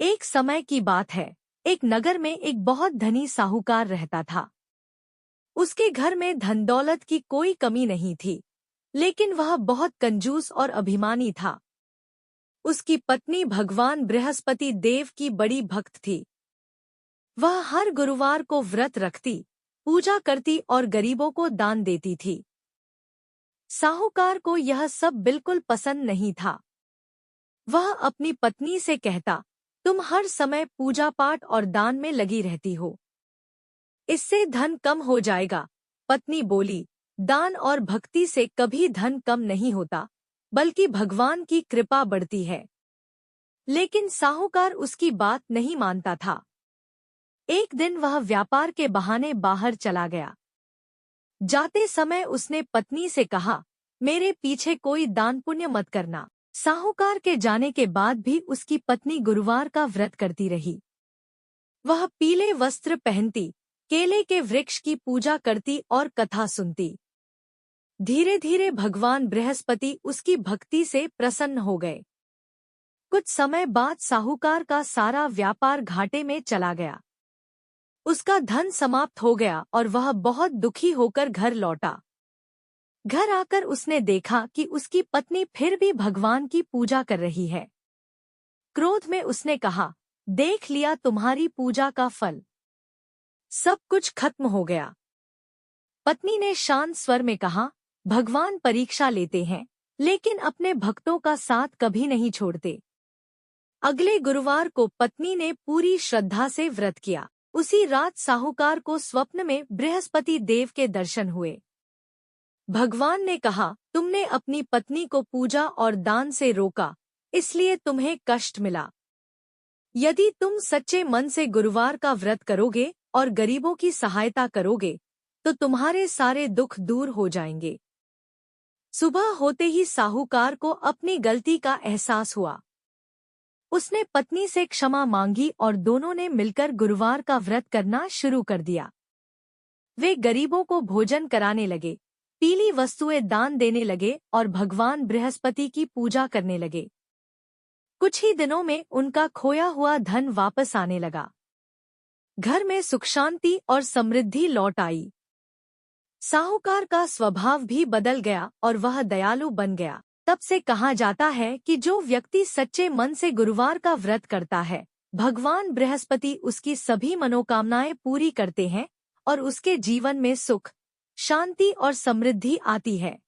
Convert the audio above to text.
एक समय की बात है। एक नगर में एक बहुत धनी साहूकार रहता था। उसके घर में धन दौलत की कोई कमी नहीं थी, लेकिन वह बहुत कंजूस और अभिमानी था। उसकी पत्नी भगवान बृहस्पति देव की बड़ी भक्त थी। वह हर गुरुवार को व्रत रखती, पूजा करती और गरीबों को दान देती थी। साहूकार को यह सब बिल्कुल पसंद नहीं था। वह अपनी पत्नी से कहता, तुम हर समय पूजा पाठ और दान में लगी रहती हो, इससे धन कम हो जाएगा। पत्नी बोली, दान और भक्ति से कभी धन कम नहीं होता, बल्कि भगवान की कृपा बढ़ती है। लेकिन साहूकार उसकी बात नहीं मानता था। एक दिन वह व्यापार के बहाने बाहर चला गया। जाते समय उसने पत्नी से कहा, मेरे पीछे कोई दान पुण्य मत करना। साहूकार के जाने के बाद भी उसकी पत्नी गुरुवार का व्रत करती रही। वह पीले वस्त्र पहनती, केले के वृक्ष की पूजा करती और कथा सुनती। धीरे धीरे भगवान बृहस्पति उसकी भक्ति से प्रसन्न हो गए। कुछ समय बाद साहूकार का सारा व्यापार घाटे में चला गया। उसका धन समाप्त हो गया और वह बहुत दुखी होकर घर लौटा। घर आकर उसने देखा कि उसकी पत्नी फिर भी भगवान की पूजा कर रही है। क्रोध में उसने कहा, देख लिया तुम्हारी पूजा का फल, सब कुछ खत्म हो गया। पत्नी ने शांत स्वर में कहा, भगवान परीक्षा लेते हैं, लेकिन अपने भक्तों का साथ कभी नहीं छोड़ते। अगले गुरुवार को पत्नी ने पूरी श्रद्धा से व्रत किया। उसी रात साहूकार को स्वप्न में बृहस्पति देव के दर्शन हुए। भगवान ने कहा, तुमने अपनी पत्नी को पूजा और दान से रोका, इसलिए तुम्हें कष्ट मिला। यदि तुम सच्चे मन से गुरुवार का व्रत करोगे और गरीबों की सहायता करोगे, तो तुम्हारे सारे दुख दूर हो जाएंगे। सुबह होते ही साहूकार को अपनी गलती का एहसास हुआ। उसने पत्नी से क्षमा मांगी और दोनों ने मिलकर गुरुवार का व्रत करना शुरू कर दिया। वे गरीबों को भोजन कराने लगे, पीली वस्तुएं दान देने लगे और भगवान बृहस्पति की पूजा करने लगे। कुछ ही दिनों में उनका खोया हुआ धन वापस आने लगा। घर में सुख शांति और समृद्धि लौट आई। साहूकार का स्वभाव भी बदल गया और वह दयालु बन गया। तब से कहा जाता है कि जो व्यक्ति सच्चे मन से गुरुवार का व्रत करता है, भगवान बृहस्पति उसकी सभी मनोकामनाएं पूरी करते हैं और उसके जीवन में सुख, शांति और समृद्धि आती है।